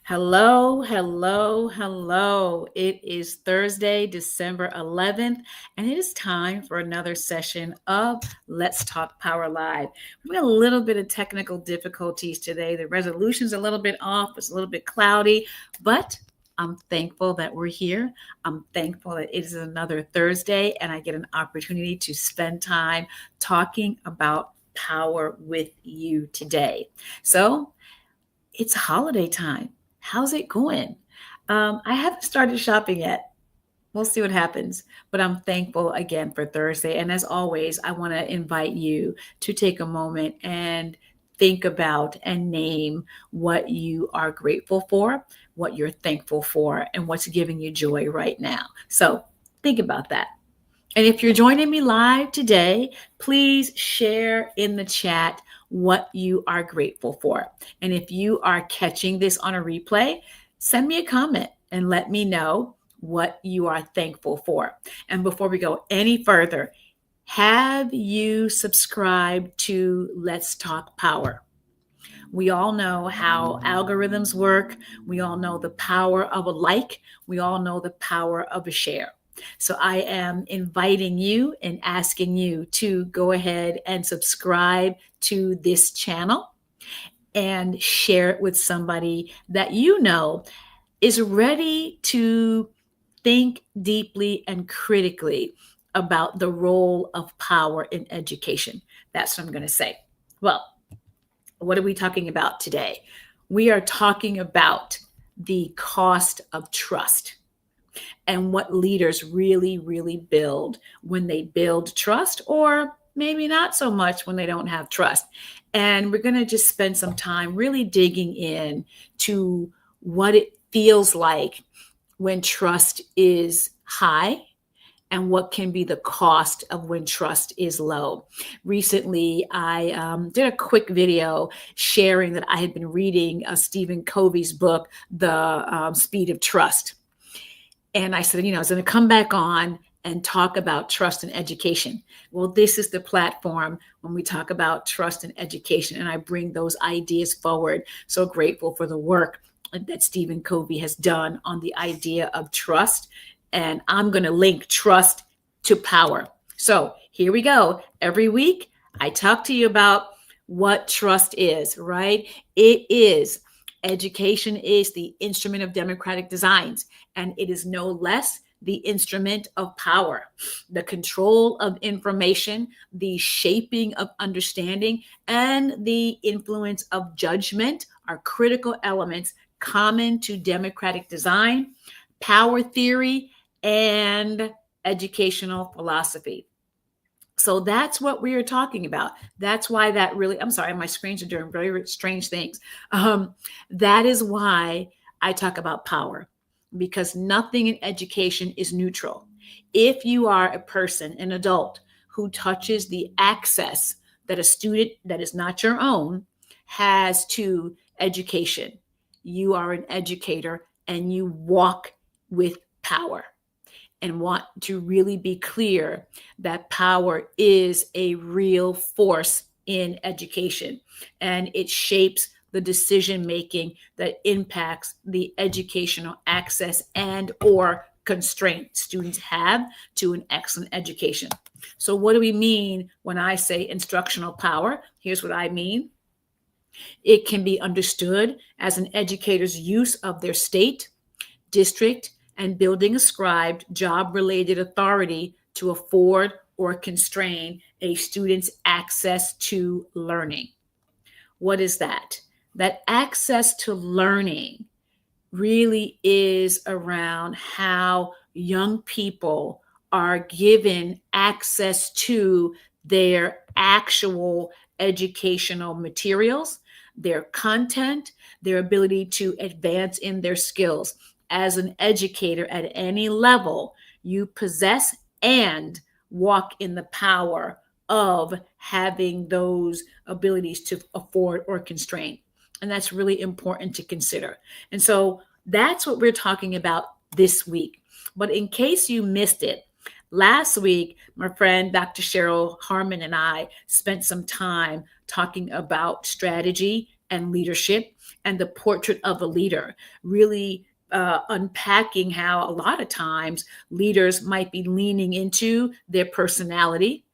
Hello, hello, hello. It is Thursday, December 11th, and it is time for another session of Let's Talk Power Live. We've got a little bit of technical difficulties today. The resolution's a little bit off, it's a little bit cloudy, but I'm thankful that we're here. I'm thankful that it is another Thursday and I get an opportunity to spend time talking about power with you today. So, it's holiday time. How's it going? I haven't started shopping yet. We'll see what happens. But I'm thankful again for Thursday. And as always, I want to invite you to take a moment and think about and name what you are grateful for, what you're thankful for, and what's giving you joy right now. So think about that. And if you're joining me live today, please share in the chat what you are grateful for. And if you are catching this on a replay, send me a comment and let me know what you are thankful for. And before we go any further, have you subscribed to Let's Talk Power? We all know how algorithms work. We all know the power of a like. We all know the power of a share. So I am inviting you and asking you to go ahead and subscribe to this channel and share it with somebody that you know is ready to think deeply and critically about the role of power in education. That's what I'm going to say. Well, what are we talking about today? We are talking about the cost of trust and what leaders really build when they build trust, or maybe not so much when they don't have trust. And we're going to just spend some time really digging in to what it feels like when trust is high and what can be the cost of when trust is low. Recently, I did a quick video sharing that I had been reading Stephen Covey's book, The Speed of Trust. And I said, I was going to come back on and talk about trust and education. Well, this is the platform when we talk about trust and education, and I bring those ideas forward. So grateful for the work that Stephen Covey has done on the idea of trust. And I'm going to link trust to power. So here we go. Every week, I talk to you about what trust is, right? Education is the instrument of democratic designs, and it is no less the instrument of power. The control of information, the shaping of understanding, and the influence of judgment are critical elements common to democratic design, power theory, and educational philosophy. So that's what we are talking about. That's why that really, I'm sorry, my screens are doing very strange things. That is why I talk about power, because nothing in education is neutral. If you are a person, an adult, who touches the access that a student that is not your own has to education, you are an educator and you walk with power. And want to really be clear that power is a real force in education, and it shapes the decision making that impacts the educational access and or constraint students have to an excellent education. So what do we mean when I say instructional power? Here's what I mean. It can be understood as an educator's use of their state, district, and building ascribed job-related authority to afford or constrain a student's access to learning. What is that? That access to learning really is around how young people are given access to their actual educational materials, their content, their ability to advance in their skills. As an educator at any level, you possess and walk in the power of having those abilities to afford or constrain. And that's really important to consider. And so that's what we're talking about this week. But in case you missed it, last week, my friend Dr. Cheryl Harmon and I spent some time talking about strategy and leadership. and the portrait of a leader, really unpacking how a lot of times leaders might be leaning into their personality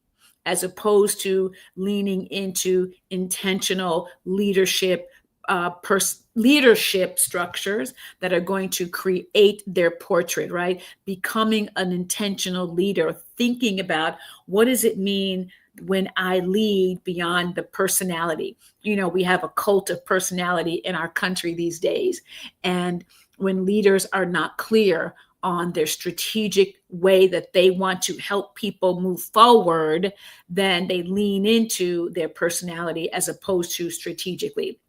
as opposed to leaning into intentional leadership structures that are going to create their portrait, right? Becoming an intentional leader, thinking about what does it mean when I lead beyond the personality. We have a cult of personality in our country these days. And when leaders are not clear on their strategic way that they want to help people move forward, then they lean into their personality as opposed to strategically.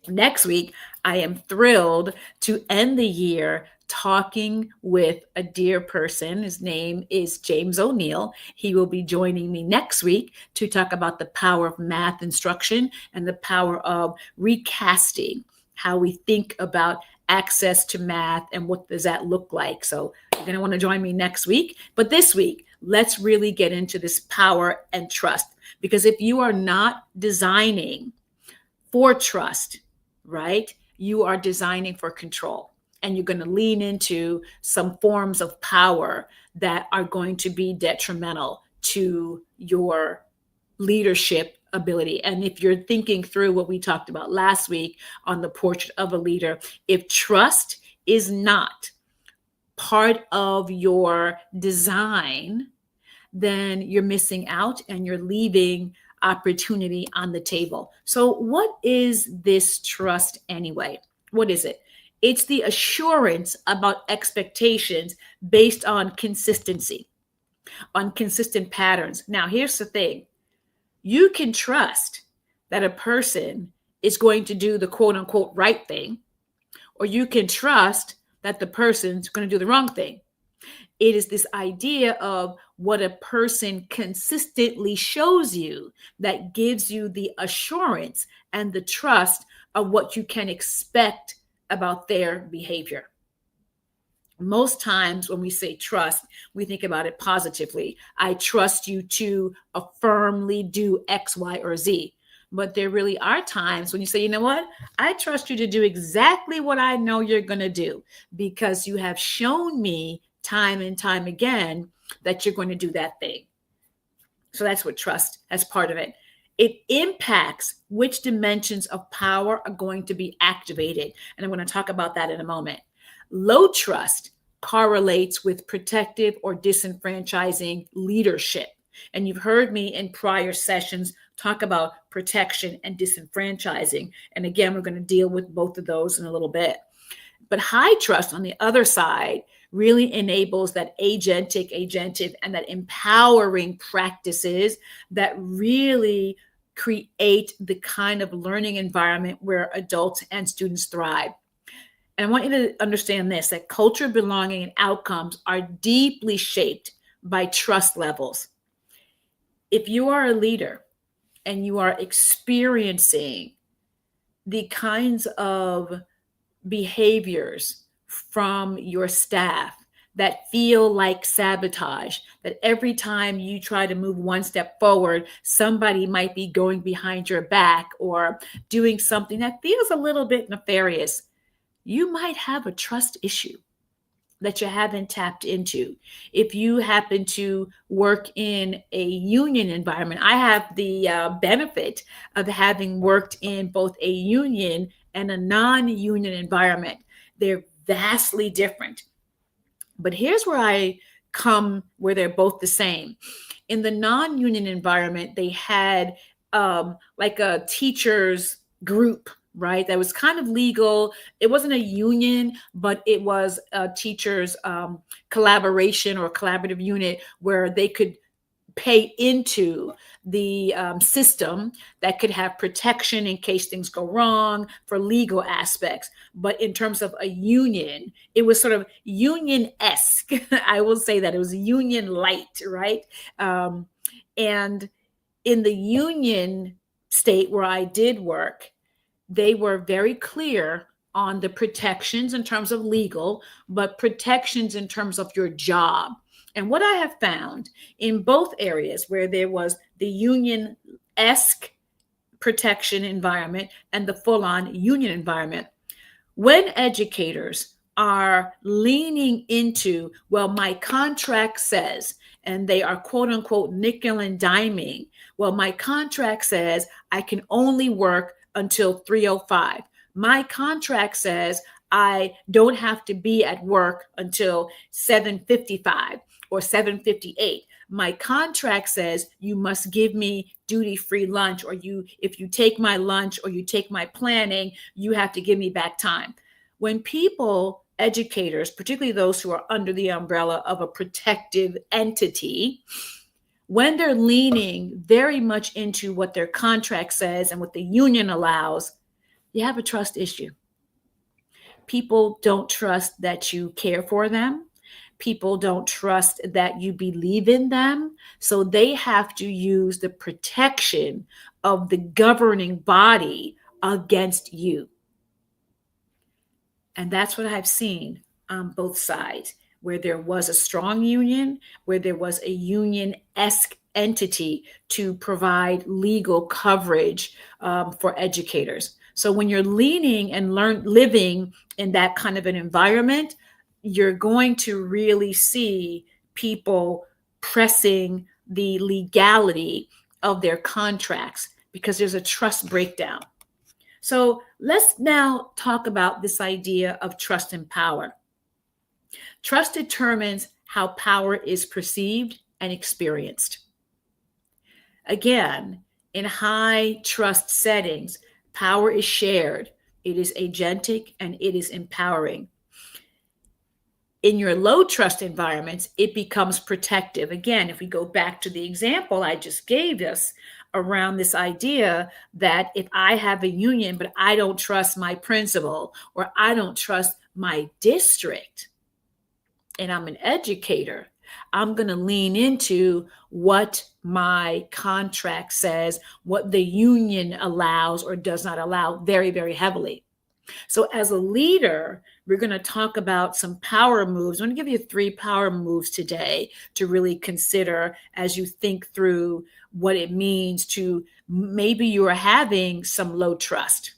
Next week, I am thrilled to end the year talking with a dear person. His name is James O'Neill. He will be joining me next week to talk about the power of math instruction and the power of recasting how we think about access to math and what does that look like. So you're going to want to join me next week. But this week, let's really get into this power and trust. Because if you are not designing for trust, right, you are designing for control. And you're going to lean into some forms of power that are going to be detrimental to your leadership ability. And if you're thinking through what we talked about last week on the portrait of a leader, if trust is not part of your design, then you're missing out and you're leaving opportunity on the table. So, what is this trust anyway? What is it? It's the assurance about expectations based on consistency, on consistent patterns. Now, here's the thing: you can trust that a person is going to do the quote unquote right thing, or you can trust that the person's going to do the wrong thing. It is this idea of what a person consistently shows you that gives you the assurance and the trust of what you can expect about their behavior. Most times when we say trust, we think about it positively. I trust you to affirmly do X, Y, or Z. But there really are times when you say, you know what? I trust you to do exactly what I know you're going to do because you have shown me time and time again that you're going to do that thing. So that's what trust as part of it. It impacts which dimensions of power are going to be activated. And I'm going to talk about that in a moment. Low trust correlates with protective or disenfranchising leadership. And you've heard me in prior sessions talk about protection and disenfranchising. And again, we're going to deal with both of those in a little bit. But high trust on the other side really enables that agentic, and that empowering practices that really create the kind of learning environment where adults and students thrive. And I want you to understand this, that culture, belonging, and outcomes are deeply shaped by trust levels. If you are a leader and you are experiencing the kinds of behaviors from your staff that feel like sabotage, that every time you try to move one step forward, somebody might be going behind your back or doing something that feels a little bit nefarious, you might have a trust issue that you haven't tapped into. If you happen to work in a union environment, I have the benefit of having worked in both a union and a non-union environment. They're vastly different. But here's where I come where they're both the same. In the non-union environment, they had like a teachers group, right? That was kind of legal. It wasn't a union, but it was a teachers collaboration or collaborative unit where they could pay into the system that could have protection in case things go wrong for legal aspects. But in terms of a union, it was sort of union-esque. I will say that it was union light, right? And in the union state where I did work, they were very clear on the protections in terms of legal, but protections in terms of your job. And what I have found in both areas where there was the union-esque protection environment and the full-on union environment. When educators are leaning into, well, my contract says, and they are quote unquote nickel and diming, well, my contract says I can only work until 3:05. My contract says I don't have to be at work until 7:55 or 7:58. My contract says you must give me duty-free lunch, or if you take my lunch or you take my planning, you have to give me back time. When people, educators, particularly those who are under the umbrella of a protective entity, when they're leaning very much into what their contract says and what the union allows, you have a trust issue. People don't trust that you care for them. People don't trust that you believe in them. So they have to use the protection of the governing body against you. And that's what I've seen on both sides, where there was a strong union, where there was a union-esque entity to provide legal coverage for educators. So when you're leaning and living in that kind of an environment, you're going to really see people pressing the legality of their contracts because there's a trust breakdown. So let's now talk about this idea of trust and power. Trust determines how power is perceived and experienced. Again, in high trust settings, power is shared, it is agentic, and it is empowering. In your low trust environments, it becomes protective. Again, if we go back to the example I just gave us around this idea that if I have a union, but I don't trust my principal or I don't trust my district, and I'm an educator, I'm going to lean into what my contract says, what the union allows or does not allow very, very heavily. So as a leader, we're going to talk about some power moves. I'm going to give you 3 power moves today to really consider as you think through what it means to maybe you are having some low trust.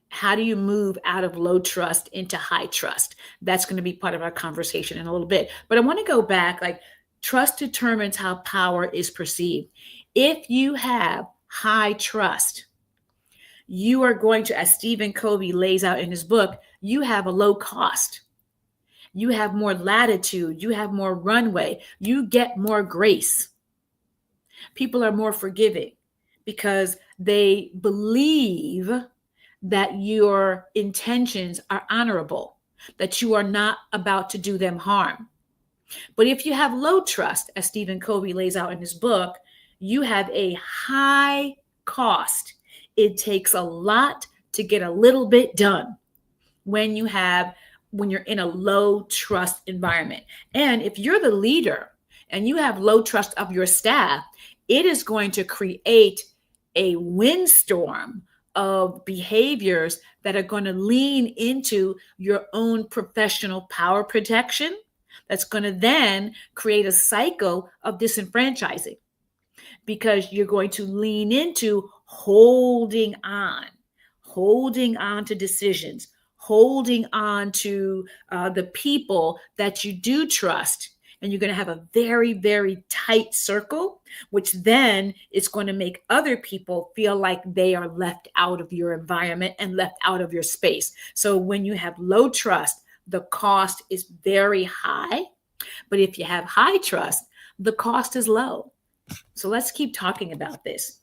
How do you move out of low trust into high trust? That's going to be part of our conversation in a little bit. But I want to go back, like trust determines how power is perceived. If you have high trust, you are going to, as Stephen Covey lays out in his book, you have a low cost. You have more latitude. You have more runway. You get more grace. People are more forgiving because they believe that your intentions are honorable, that you are not about to do them harm. But if you have low trust, as Stephen Covey lays out in his book, you have a high cost. It takes a lot to get a little bit done when you're in a low trust environment. And if you're the leader and you have low trust of your staff, it is going to create a windstorm of behaviors that are going to lean into your own professional power protection. That's going to then create a cycle of disenfranchising because you're going to lean into holding on to decisions, holding on to the people that you do trust. And you're going to have a very, very tight circle, which then is going to make other people feel like they are left out of your environment and left out of your space. So when you have low trust, the cost is very high. But if you have high trust, the cost is low. So let's keep talking about this.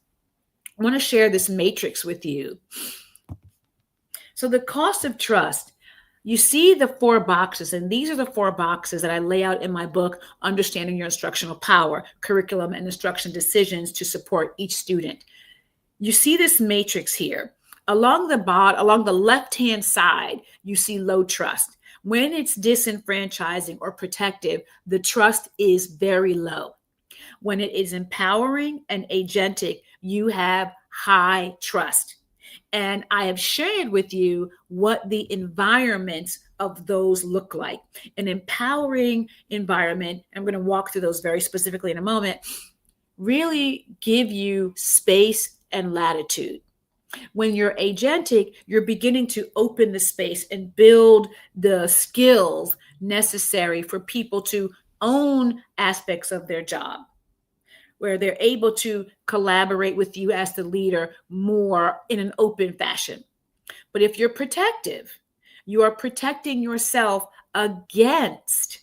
I want to share this matrix with you. So the cost of trust, you see the 4 boxes, and these are the 4 boxes that I lay out in my book, Understanding Your Instructional Power, Curriculum and Instruction Decisions to Support Each Student. You see this matrix here. Along the left-hand side, you see low trust. When it's disenfranchising or protective, the trust is very low. When it is empowering and agentic, you have high trust. And I have shared with you what the environments of those look like. An empowering environment, I'm going to walk through those very specifically in a moment. really give you space and latitude. When you're agentic, you're beginning to open the space and build the skills necessary for people to own aspects of their job, where they're able to collaborate with you as the leader more in an open fashion. But if you're protective, you are protecting yourself against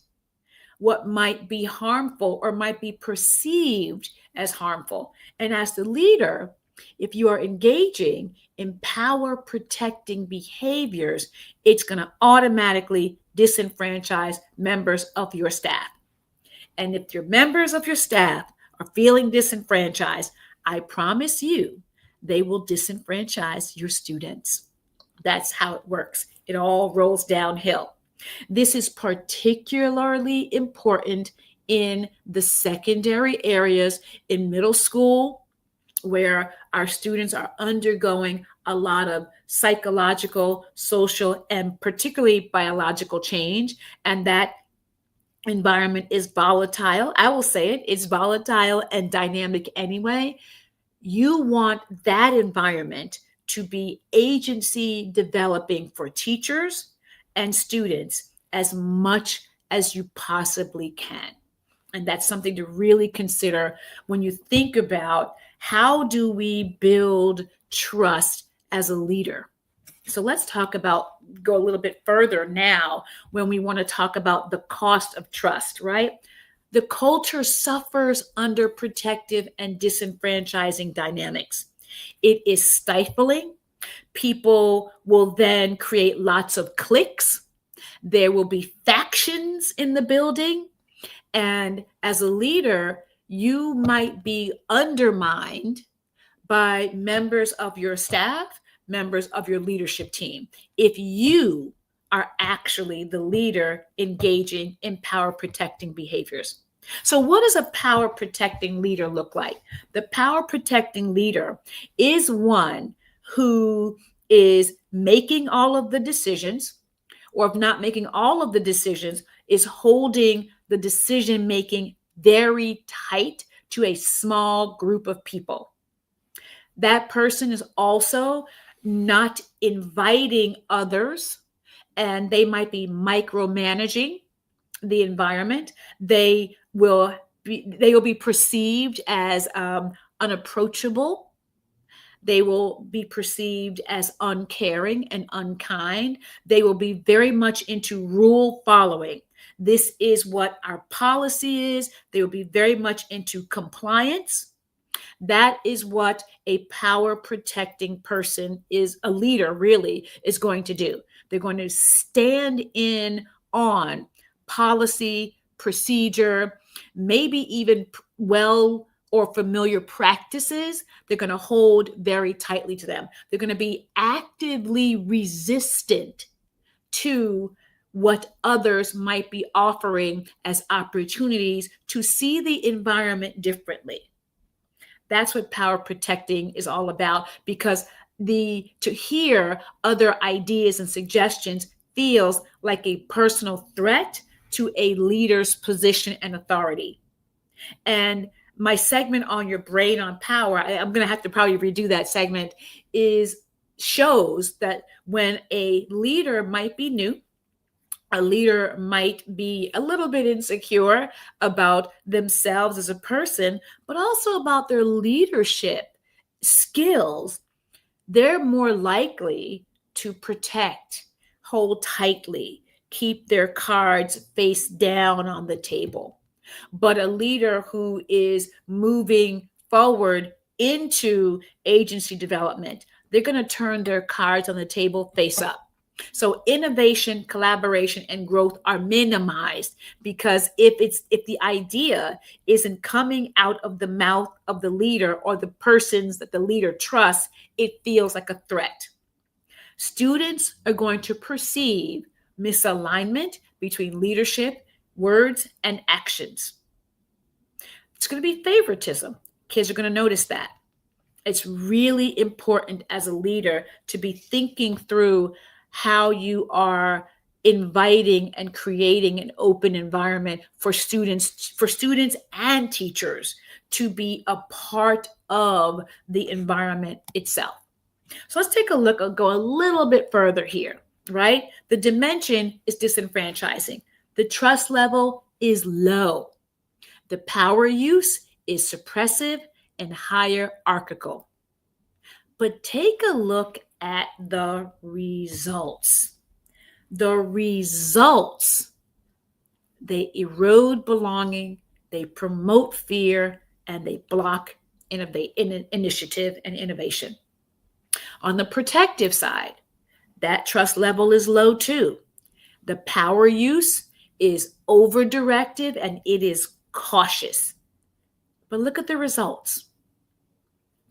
what might be harmful or might be perceived as harmful. And as the leader, if you are engaging in power protecting behaviors, it's going to automatically disenfranchise members of your staff. And if your members of your staff are feeling disenfranchised, I promise you, they will disenfranchise your students. That's how it works. It all rolls downhill. This is particularly important in the secondary areas in middle school, where our students are undergoing a lot of psychological, social, and particularly biological change. And that environment is volatile. I will say it, it's volatile and dynamic anyway. You want that environment to be agency developing for teachers and students as much as you possibly can. And that's something to really consider when you think about how do we build trust as a leader. So let's go a little bit further now when we want to talk about the cost of trust, right? The culture suffers under protective and disenfranchising dynamics. It is stifling. People will then create lots of cliques. There will be factions in the building. And as a leader, you might be undermined by members of your staff, members of your leadership team, if you are actually the leader engaging in power protecting behaviors. So, what does a power protecting leader look like? The power protecting leader is one who is making all of the decisions, or if not making all of the decisions, is holding the decision making very tight to a small group of people. That person is also not inviting others, and they might be micromanaging the environment. They will be perceived as unapproachable. They will be perceived as uncaring and unkind. They will be very much into rule following. This is what our policy is. They will be very much into compliance. That is what a power protecting person, is a leader really, is going to do. They're going to stand in on policy, procedure, maybe even well or familiar practices. They're going to hold very tightly to them. They're going to be actively resistant to what others might be offering as opportunities to see the environment differently. That's what power protecting is all about, because to hear other ideas and suggestions feels like a personal threat to a leader's position and authority. And my segment on your brain on power, I'm going to have to probably redo that segment, shows that when a leader might be new, a leader might be a little bit insecure about themselves as a person, but also about their leadership skills, they're more likely to protect, hold tightly, keep their cards face down on the table. But a leader who is moving forward into agency development, they're going to turn their cards on the table face up. So innovation, collaboration, and growth are minimized, because if the idea isn't coming out of the mouth of the leader or the persons that the leader trusts, it feels like a threat. Students are going to perceive misalignment between leadership, words, and actions. It's going to be favoritism. Kids are going to notice that. It's really important as a leader to be thinking through how you are inviting and creating an open environment for students and teachers to be a part of the environment itself. So let's take a look, go a little bit further here, right? The dimension is disenfranchising. The trust level is low. The power use is suppressive and hierarchical. But take a look at the results. The results, they erode belonging, they promote fear, and they block initiative and innovation. On the protective side, that trust level is low too. The power use is over-directed and it is cautious. But look at the results.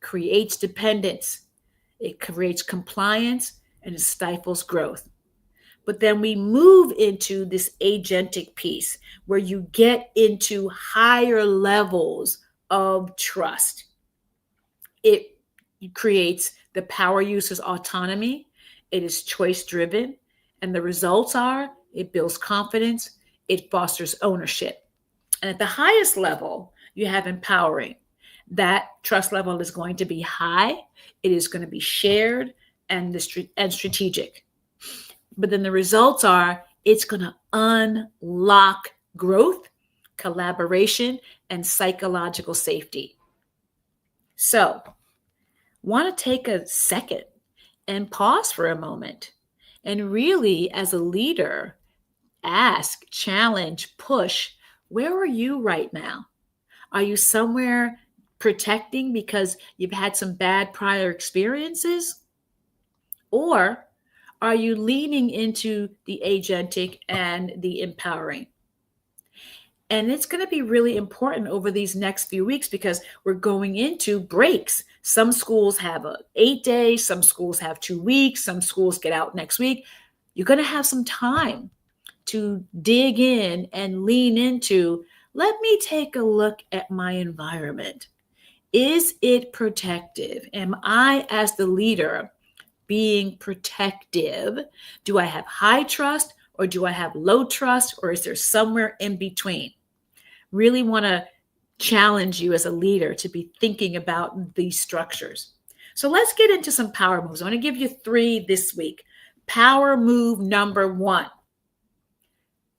Creates dependence, it creates compliance, and it stifles growth. But then we move into this agentic piece where you get into higher levels of trust. It creates the power use as autonomy. It is choice driven. And the results are it builds confidence. It fosters ownership. And at the highest level, you have empowering. That trust level is going to be high. It is going to be shared and strategic. But then the results are it's going to unlock growth, collaboration, and psychological safety. So, want to take a second and pause for a moment and really, as a leader, ask, challenge, push, where are you right now? Are you somewhere protecting because you've had some bad prior experiences? Or are you leaning into the agentic and the empowering? And it's going to be really important over these next few weeks because we're going into breaks. Some schools have 8 days, some schools have 2 weeks, some schools get out next week. You're going to have some time to dig in and lean into, let me take a look at my environment. Is it protective? Am I, as the leader, being protective? Do I have high trust or do I have low trust, or is there somewhere in between? Really want to challenge you as a leader to be thinking about these structures. So let's get into some power moves. I want to give you 3 this week. Power move number 1,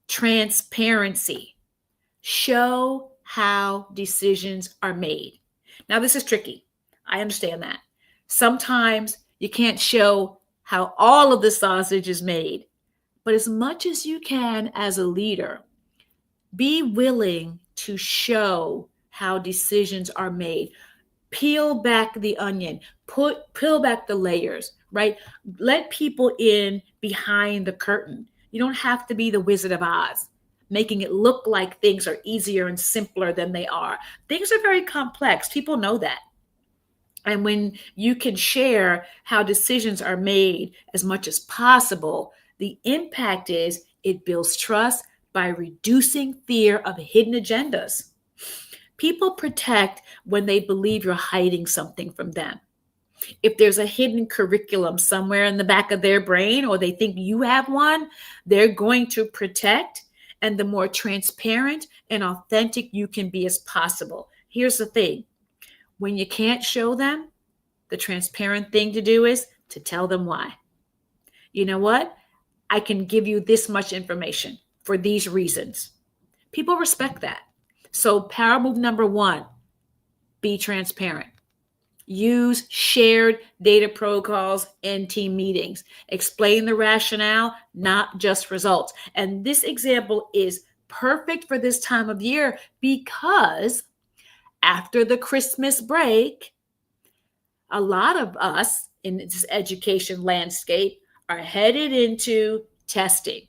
transparency. Show how decisions are made. Now, this is tricky. I understand that. Sometimes you can't show how all of the sausage is made, but as much as you can as a leader, be willing to show how decisions are made. Peel back the onion, peel back the layers, right? Let people in behind the curtain. You don't have to be the Wizard of Oz, making it look like things are easier and simpler than they are. Things are very complex. People know that. And when you can share how decisions are made as much as possible, the impact is it builds trust by reducing fear of hidden agendas. People protect when they believe you're hiding something from them. If there's a hidden curriculum somewhere in the back of their brain, or they think you have one, they're going to protect. And the more transparent and authentic you can be as possible. Here's the thing. When you can't show them, the transparent thing to do is to tell them why. You know what? I can give you this much information for these reasons. People respect that. So power move number 1, be transparent. Use shared data protocols in team meetings. Explain the rationale, not just results. And this example is perfect for this time of year because after the Christmas break, a lot of us in this education landscape are headed into testing.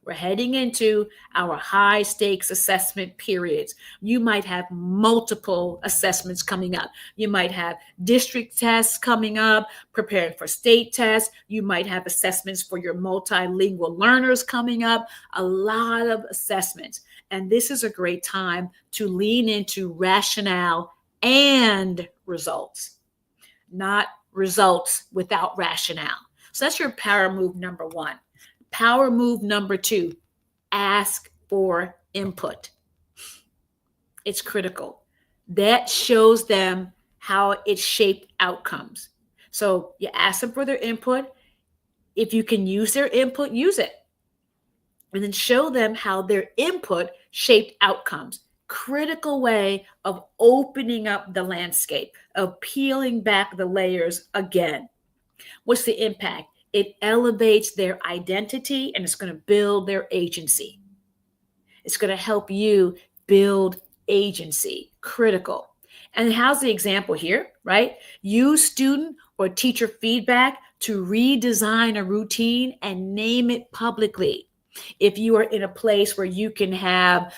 We're heading into our high stakes assessment periods. You might have multiple assessments coming up. You might have district tests coming up, preparing for state tests. You might have assessments for your multilingual learners coming up, a lot of assessments. And this is a great time to lean into rationale and results, not results without rationale. So that's your power move number 1. Power move number 2, ask for input. It's critical. That shows them how it shaped outcomes. So you ask them for their input. If you can use their input, use it. And then show them how their input shaped outcomes. Critical way of opening up the landscape, of peeling back the layers again. What's the impact? It elevates their identity and it's going to build their agency. It's going to help you build agency. Critical. And how's the example here, right? Use student or teacher feedback to redesign a routine and name it publicly. If you are in a place where you have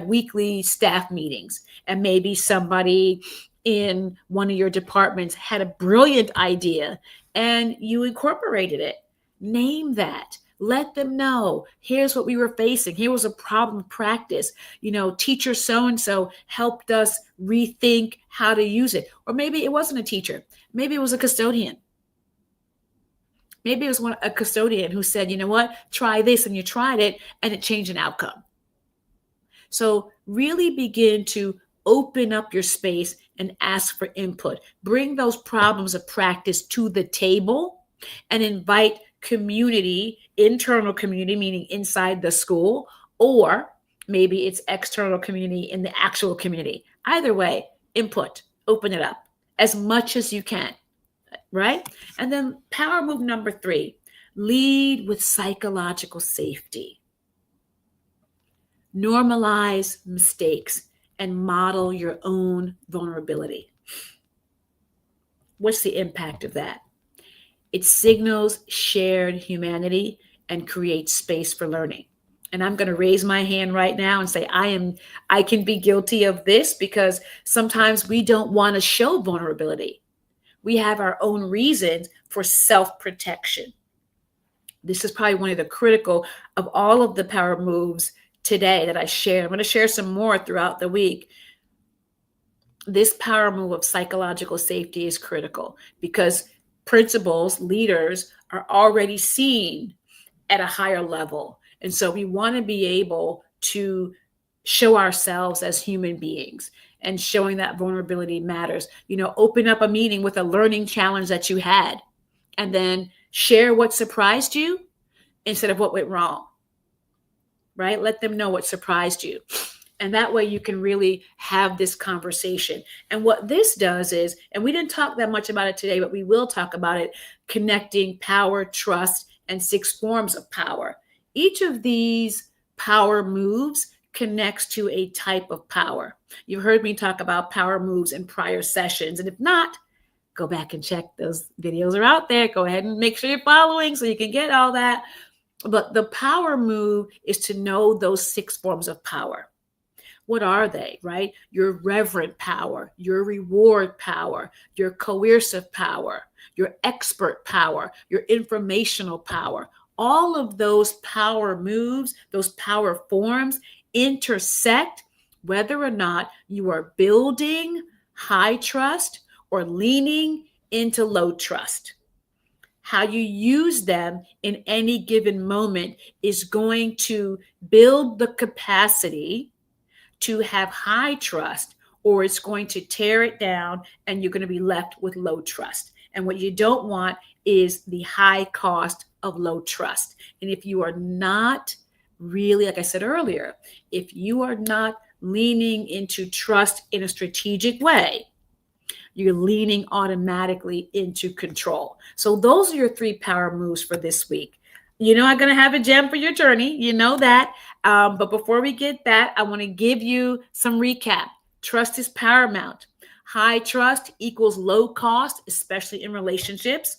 weekly staff meetings, and maybe somebody in one of your departments had a brilliant idea and you incorporated it, name that. Let them know, here's what we were facing. Here was a problem practice. Teacher so-and-so helped us rethink how to use it. Or maybe it wasn't a teacher. Maybe it was a custodian. Maybe it was a custodian who said, you know what, try this, and you tried it and it changed an outcome. So really begin to open up your space and ask for input. Bring those problems of practice to the table and invite community, internal community, meaning inside the school, or maybe it's external community in the actual community. Either way, input, open it up as much as you can. Right? And then power move number 3, lead with psychological safety. Normalize mistakes and model your own vulnerability. What's the impact of that? It signals shared humanity and creates space for learning. And I'm going to raise my hand right now and say I can be guilty of this, because sometimes we don't want to show vulnerability. We have our own reasons for self-protection. This is probably one of the critical of all of the power moves today that I share. I'm going to share some more throughout the week. This power move of psychological safety is critical because principals, leaders are already seen at a higher level. And so we want to be able to show ourselves as human beings, and showing that vulnerability matters. Open up a meeting with a learning challenge that you had, and then share what surprised you instead of what went wrong, right? Let them know what surprised you. And that way you can really have this conversation. And what this does is, and we didn't talk that much about it today, but we will talk about it, connecting power, trust, and 6 forms of power. Each of these power moves connects to a type of power. You've heard me talk about power moves in prior sessions. And if not, go back and check. Those videos are out there. Go ahead and make sure you're following so you can get all that. But the power move is to know those 6 forms of power. What are they, right? Your reverent power, your reward power, your coercive power, your expert power, your informational power. All of those power moves, those power forms intersect whether or not you are building high trust or leaning into low trust. How you use them in any given moment is going to build the capacity to have high trust, or it's going to tear it down and you're going to be left with low trust. And what you don't want is the high cost of low trust. And if you are not really, like I said earlier, if you are not leaning into trust in a strategic way, you're leaning automatically into control. So those are your 3 power moves for this week. I'm going to have a gem for your journey. You know that. But before we get that, I want to give you some recap. Trust is paramount. High trust equals low cost, especially in relationships.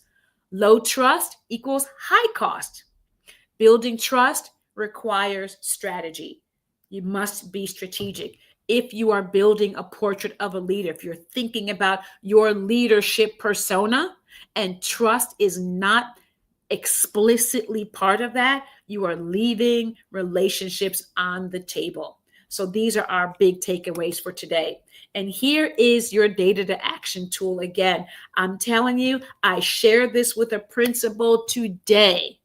Low trust equals high cost. Building trust requires strategy. You must be strategic. If you are building a portrait of a leader, if you're thinking about your leadership persona and trust is not explicitly part of that, you are leaving relationships on the table. So these are our big takeaways for today. And here is your data to action tool. Again, I'm telling you, I shared this with a principal today.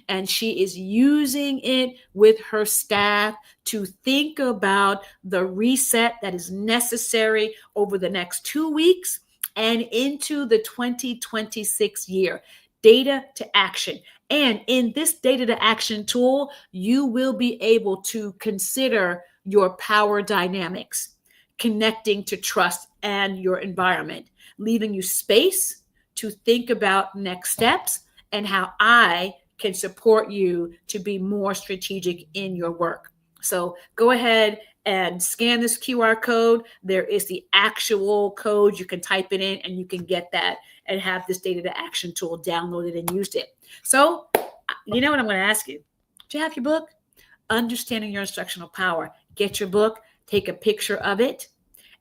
and she is using it with her staff to think about the reset that is necessary over the next 2 weeks and into the 2026 year. Data to action. And in this data to action tool, you will be able to consider your power dynamics, connecting to trust and your environment, leaving you space to think about next steps and how I can support you to be more strategic in your work. So go ahead and scan this QR code. There is the actual code. You can type it in and you can get that and have this data to action tool downloaded and used it. So, you know what I'm going to ask you? Do you have your book? Understanding Your Instructional Power. Get your book, take a picture of it,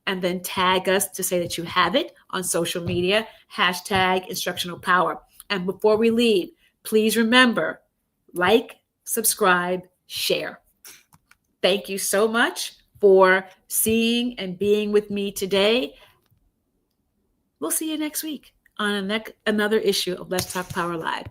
and then tag us to say that you have it on social media, hashtag Instructional Power. And before we leave, please remember, like, subscribe, share. Thank you so much for seeing and being with me today. We'll see you next week on another issue of Let's Talk Power Live.